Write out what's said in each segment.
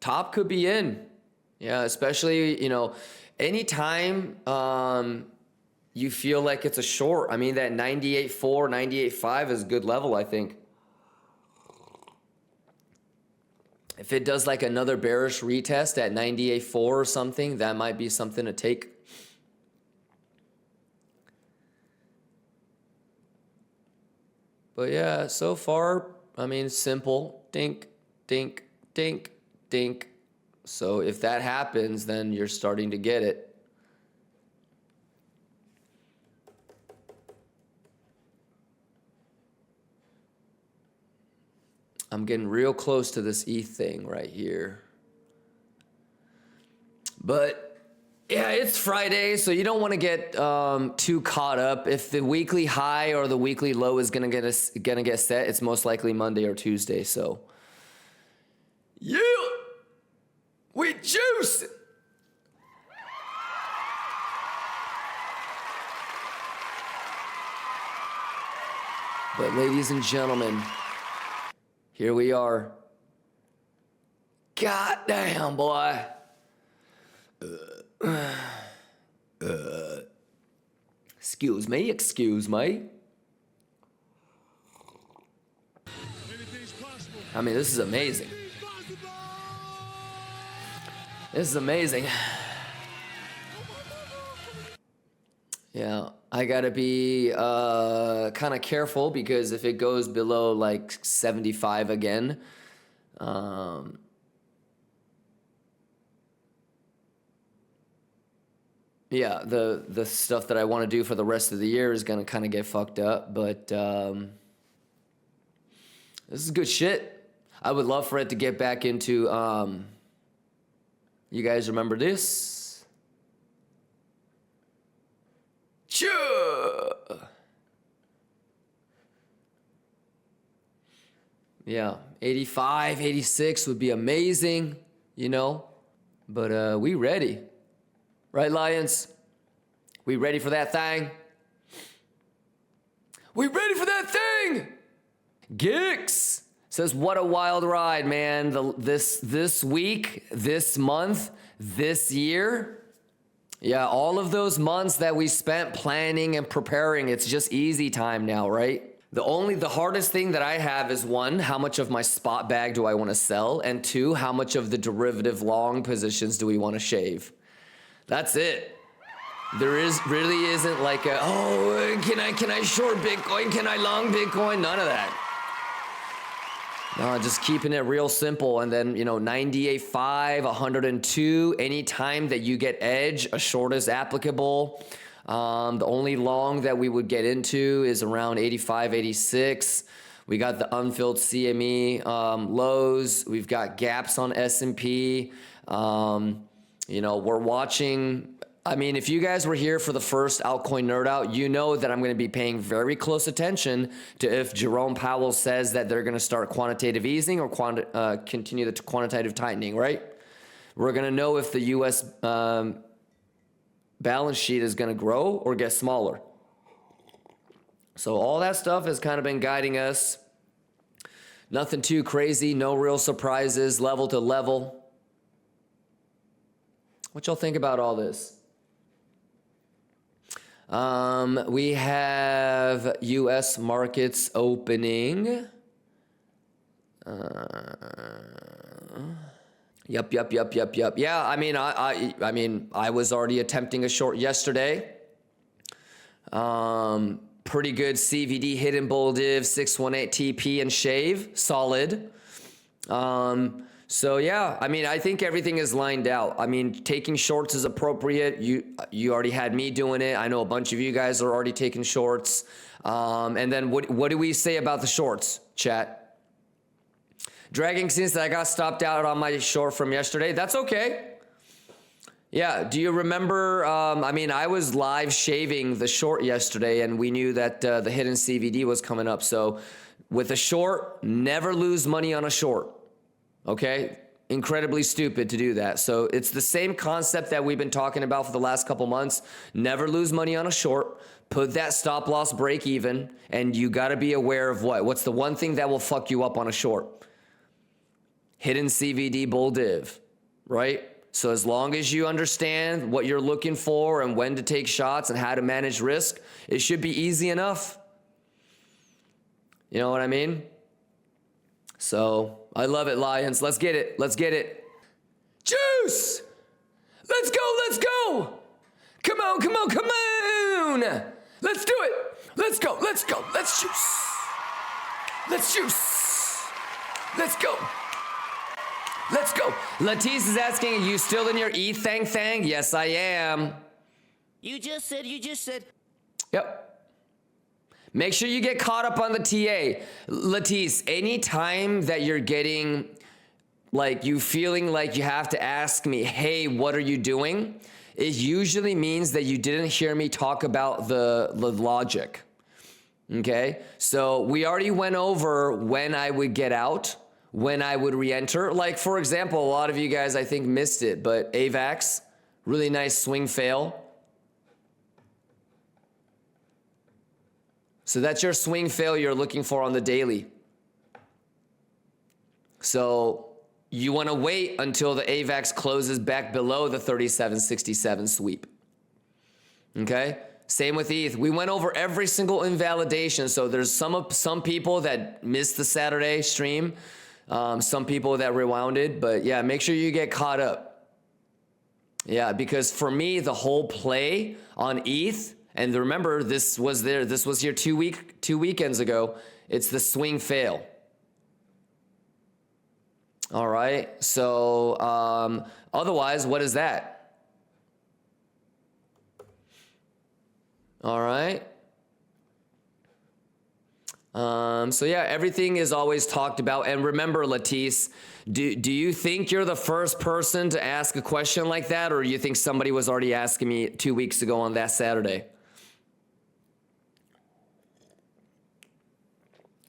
Top could be in. Yeah, especially, anytime you feel like it's a short. I mean, that 98.4, 98.5 is a good level, I think. If it does like another bearish retest at 98.4 or something, that might be something to take. But yeah, so far, I mean, simple. Dink, dink, dink, dink. So if that happens, then you're starting to get it. I'm getting real close to this ETH thing right here. But yeah, it's Friday, so you don't want to get too caught up. If the weekly high or the weekly low is gonna get set, it's most likely Monday or Tuesday. So yeah, we juice it. But ladies and gentlemen, here we are. God damn, boy. Excuse me. I mean, this is amazing. This is amazing. Yeah, I gotta be kind of careful because if it goes below like 75 again, yeah, the stuff that I want to do for the rest of the year is gonna kind of get fucked up. But this is good shit. I would love for it to get back into. You guys remember this? Yeah, 85, 86 would be amazing, but we ready. Right, Lions? We ready for that thing? We ready for that thing? Gix says, what a wild ride, man. This week, this month, this year. Yeah, all of those months that we spent planning and preparing, it's just easy time now, right? The hardest thing that I have is one, how much of my spot bag do I want to sell? And two, how much of the derivative long positions do we want to shave? That's it. There really isn't like can I short Bitcoin? Can I long Bitcoin? None of that. No, just keeping it real simple. And then, 98.5, 102, anytime that you get edge, a short is applicable. The only long that we would get into is around 85, 86. We got the unfilled CME lows. We've got gaps on S&P. We're watching. I mean, if you guys were here for the first altcoin nerd out, you know that I'm going to be paying very close attention to if Jerome Powell says that they're going to start quantitative easing or continue the quantitative tightening, right? We're going to know if the U.S. balance sheet is going to grow or get smaller. So all that stuff has kind of been guiding us. Nothing too crazy, no real surprises, level to level. What y'all think about all this? We have U.S. markets opening. Yep. Yeah, I mean, I was already attempting a short yesterday. Pretty good CVD hidden bull div, 618 TP and shave, solid. So yeah, I mean, I think everything is lined out. I mean, taking shorts is appropriate. You already had me doing it. I know a bunch of you guys are already taking shorts. And then what do we say about the shorts, chat? Dragging since I got stopped out on my short from yesterday. That's okay. Yeah, do you remember, I was live shaving the short yesterday and we knew that the hidden CVD was coming up. So with a short, never lose money on a short. Okay, incredibly stupid to do that. So it's the same concept that we've been talking about for the last couple months. Never lose money on a short. Put that stop loss break even, and you got to be aware of what's the one thing that will fuck you up on a short? hidden CVD bull div, right? So as long as you understand what you're looking for and when to take shots and how to manage risk, it should be easy enough. You know what I mean? So I love it, Lions. Let's get it. Let's get it. Juice! Let's go. Let's go. Come on. Come on. Come on. Let's do it. Let's go. Let's go. Let's juice. Let's juice. Let's go. Let's go. Latisse is asking, are you still in your ETH thang? Yes, I am. You just said. Yep. Make sure you get caught up on the TA. Latisse, anytime that you're getting, like, you feeling like you have to ask me, hey, what are you doing? It usually means that you didn't hear me talk about the logic. Okay? So we already went over when I would get out, when I would re-enter. Like, for example, a lot of you guys, I think, missed it, but AVAX, really nice swing fail. So that's your swing fail you're looking for on the daily. So you want to wait until the AVAX closes back below the 37.67 sweep. Okay? Same with ETH. We went over every single invalidation. So there's some people that missed the Saturday stream. Some people that rewounded, but yeah, make sure you get caught up. Yeah, because for me, the whole play on ETH, and remember, this was here 2 weekends ago. It's the swing fail. All right. So otherwise, what is that? All right. So yeah, everything is always talked about. And remember, Latisse, do you think you're the first person to ask a question like that, or do you think somebody was already asking me 2 weeks ago on that Saturday?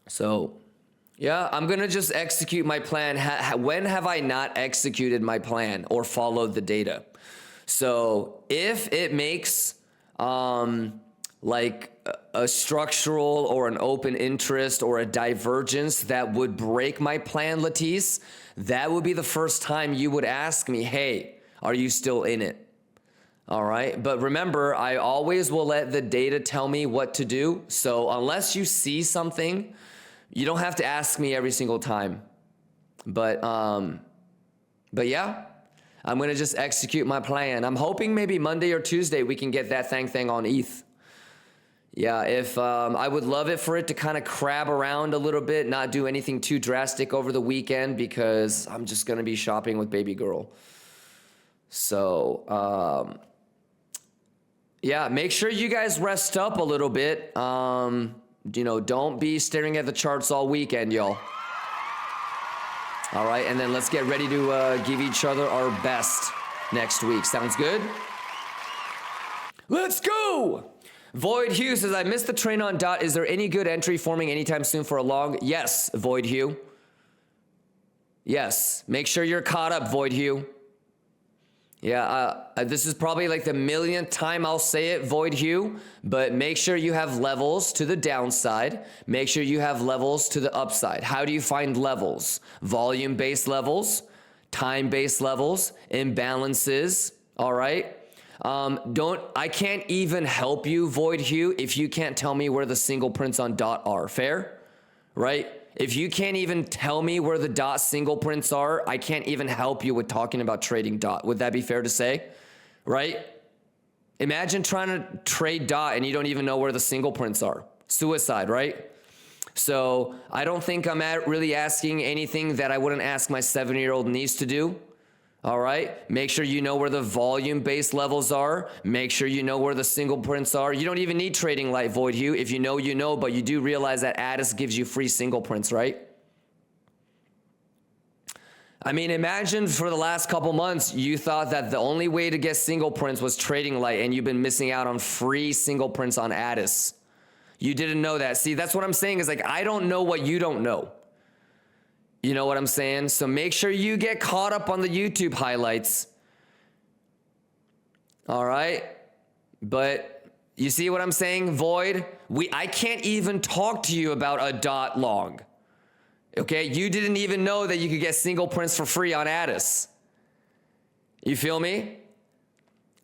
So yeah, I'm going to just execute my plan. When have I not executed my plan or followed the data? So if it makes like a structural or an open interest or a divergence that would break my plan, Latisse, that would be the first time you would ask me, hey, are you still in it? All right. But remember, I always will let the data tell me what to do. So unless you see something, you don't have to ask me every single time. But yeah, I'm going to just execute my plan. I'm hoping maybe Monday or Tuesday we can get that thing on ETH. Yeah, if I would love it for it to kind of crab around a little bit, not do anything too drastic over the weekend, because I'm just going to be shopping with baby girl. So, yeah, make sure you guys rest up a little bit. You know, don't be staring at the charts all weekend, y'all. All right, and then let's get ready to give each other our best next week. Sounds good? Let's go! Void Hugh says, I missed the train on DOT. Is there any good entry forming anytime soon for a long? Yes, Void Hugh. Yes, make sure you're caught up, Void Hugh. Yeah, this is probably like the millionth time I'll say it, Void Hugh, but make sure you have levels to the downside. Make sure you have levels to the upside. How do you find levels? Volume-based levels, time-based levels, imbalances, all right? I can't even help you, Void Hugh, if you can't tell me where the single prints on DOT are. Fair? Right? If you can't even tell me where the DOT single prints are, I can't even help you with talking about trading DOT. Would that be fair to say? Right? Imagine trying to trade DOT and you don't even know where the single prints are. Suicide, right? So I don't think I'm really asking anything that I wouldn't ask my 7-year-old niece to do. All right. Make sure you know where the volume-based levels are. Make sure you know where the single prints are. You don't even need trading light, Void Hugh. If you know, you know, but you do realize that Addis gives you free single prints, right? I mean, imagine for the last couple months, you thought that the only way to get single prints was trading light, and you've been missing out on free single prints on Addis. You didn't know that. See, that's what I'm saying is like, I don't know what you don't know. You know what I'm saying? So make sure you get caught up on the YouTube highlights. All right? But you see what I'm saying, Void? I can't even talk to you about a DOT long. Okay, you didn't even know that you could get single prints for free on Addis. You feel me?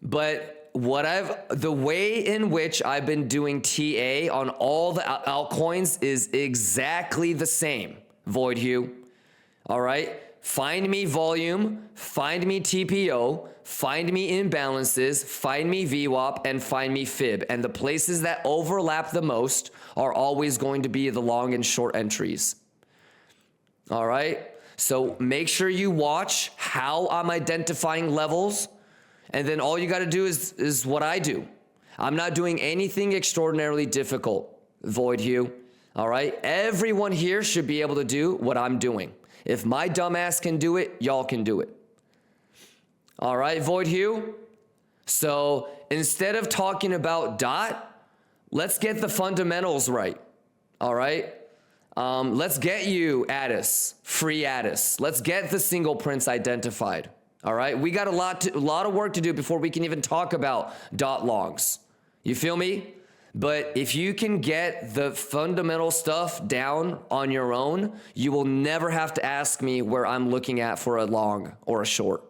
But the way in which I've been doing TA on all the altcoins is exactly the same, Void Hue. All right? Find me volume, find me TPO, find me imbalances, find me VWAP, and find me fib. And the places that overlap the most are always going to be the long and short entries. All right? So make sure you watch how I'm identifying levels. And then all you got to do is what I do. I'm not doing anything extraordinarily difficult, Void Hue. All right? Everyone here should be able to do what I'm doing. If my dumbass can do it, y'all can do it. All right, Void Hue? So instead of talking about DOT, let's get the fundamentals right. All right? Let's get you Addis, free Addis. Let's get the single prints identified. All right? We got a lot of work to do before we can even talk about DOT logs. You feel me? But if you can get the fundamental stuff down on your own, you will never have to ask me where I'm looking at for a long or a short.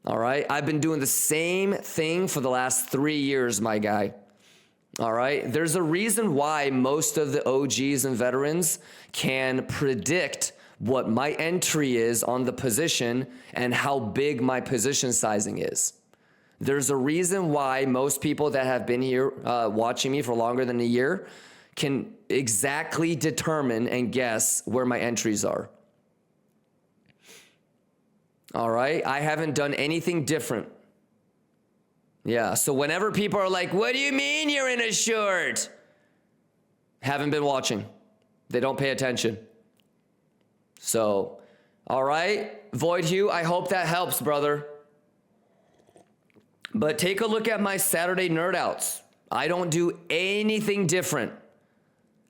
All right? I've been doing the same thing for the last 3 years, my guy. All right? There's a reason why most of the OGs and veterans can predict what my entry is on the position and how big my position sizing is. There's a reason why most people that have been here watching me for longer than a year can exactly determine and guess where my entries are. All right? I haven't done anything different. Yeah, so whenever people are like, what do you mean you're in a short? Haven't been watching. They don't pay attention. So, all right, Void Hue, I hope that helps, brother. But take a look at my Saturday nerd outs. I don't do anything different.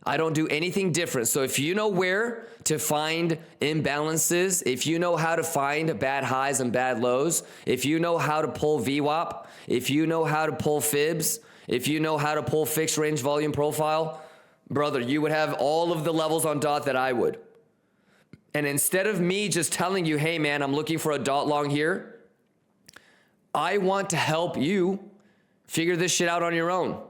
I don't do anything different. So if you know where to find imbalances, if you know how to find bad highs and bad lows, if you know how to pull VWAP, if you know how to pull fibs, if you know how to pull fixed range volume profile, brother, you would have all of the levels on DOT that I would. And instead of me just telling you, hey man, I'm looking for a DOT long here, I want to help you figure this shit out on your own.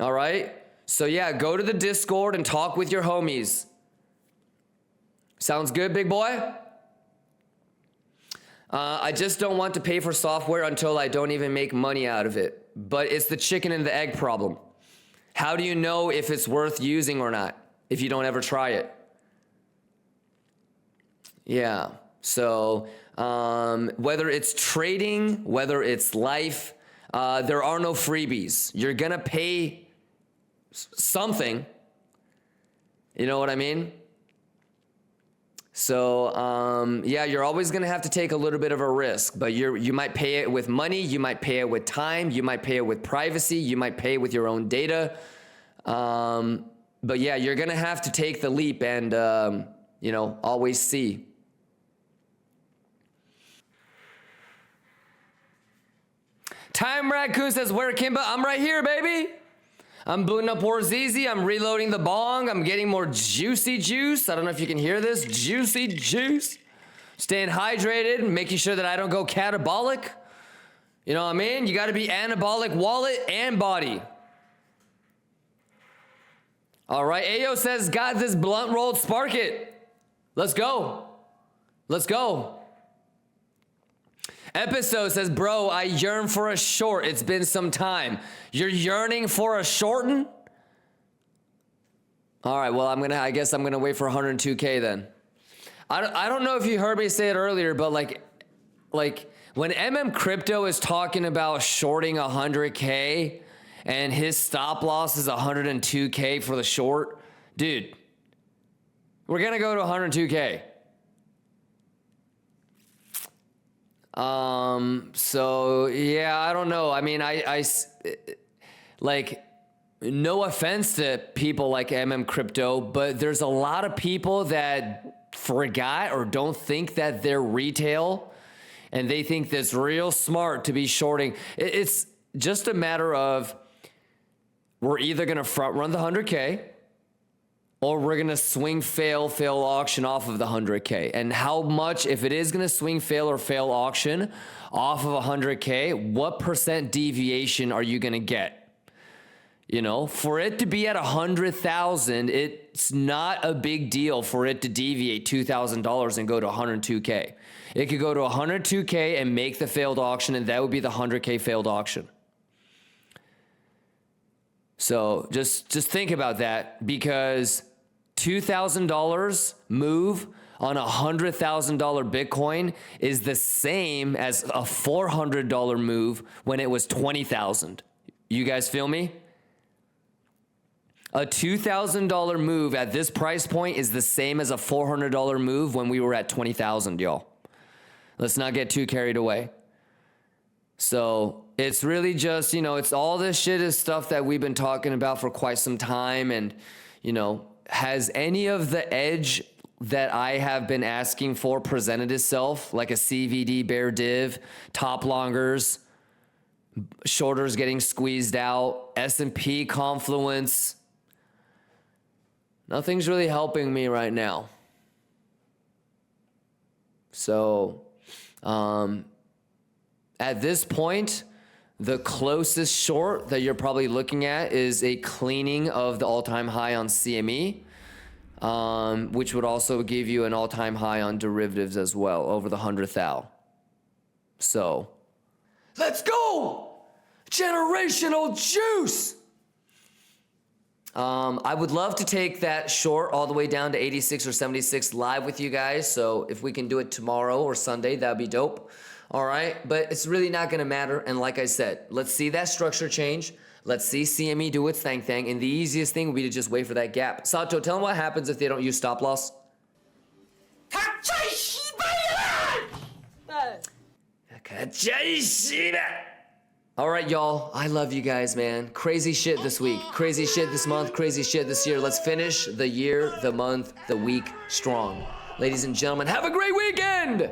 All right? So yeah, go to the Discord and talk with your homies. Sounds good, big boy? I just don't want to pay for software until I don't even make money out of it. But it's the chicken and the egg problem. How do you know if it's worth using or not if you don't ever try it? Yeah, so whether it's trading, whether it's life, there are no freebies. You're going to pay something. You know what I mean? So, yeah, you're always going to have to take a little bit of a risk, but you might pay it with money. You might pay it with time. You might pay it with privacy. You might pay it with your own data. But yeah, you're going to have to take the leap and, you know, always see. Time Raccoon says, where Kimba? I'm right here, baby. I'm booting up Warzeezy. I'm reloading the bong. I'm getting more juicy juice. I don't know if you can hear this. Juicy juice. Staying hydrated, making sure that I don't go catabolic. You know what I mean? You got to be anabolic wallet and body. All right. Ayo says, got this blunt rolled, spark it. Let's go. Let's go. Episode says, bro, I yearn for a short. It's been some time. You're yearning for a shorten? All right, well, I guess I'm gonna wait for 102K then. I don't know if you heard me say it earlier, but like when Crypto is talking about shorting 100K and his stop loss is 102K for the short, dude, we're gonna go to 102K. So yeah, I don't know. I mean, I like, no offense to people like Crypto, but there's a lot of people that forgot or don't think that they're retail and they think that's real smart to be shorting. It's just a matter of, we're either going to front run the 100K or we're gonna swing, fail auction off of the 100K. And how much, if it is gonna swing, fail, or fail auction off of 100K, what percent deviation are you gonna get? You know, for it to be at 100,000, it's not a big deal for it to deviate $2,000 and go to 102K. It could go to 102K and make the failed auction, and that would be the 100K failed auction. So just think about that, because $2,000 move on a $100,000 Bitcoin is the same as a $400 move when it was 20,000. You guys feel me? A $2,000 move at this price point is the same as a $400 move when we were at 20,000, y'all. Let's not get too carried away. So it's really just, you know, it's all this shit is stuff that we've been talking about for quite some time. And, you know, has any of the edge that I have been asking for presented itself, like a CVD bear div, top longers, shorters getting squeezed out, S&P confluence? Nothing's really helping me right now. So, at this point, the closest short that you're probably looking at is a cleaning of the all-time high on CME, which would also give you an all-time high on derivatives as well, over the 100 thou. So, let's go! Generational juice! I would love to take that short all the way down to 86 or 76 live with you guys. So if we can do it tomorrow or Sunday, that'd be dope. All right. But it's really not going to matter. And like I said, let's see that structure change. Let's see CME do its thing. And the easiest thing would be to just wait for that gap. Sato, tell them what happens if they don't use stop loss. All right, y'all. I love you guys, man. Crazy shit this week. Crazy shit this month. Crazy shit this year. Let's finish the year, the month, the week strong. Ladies and gentlemen, have a great weekend!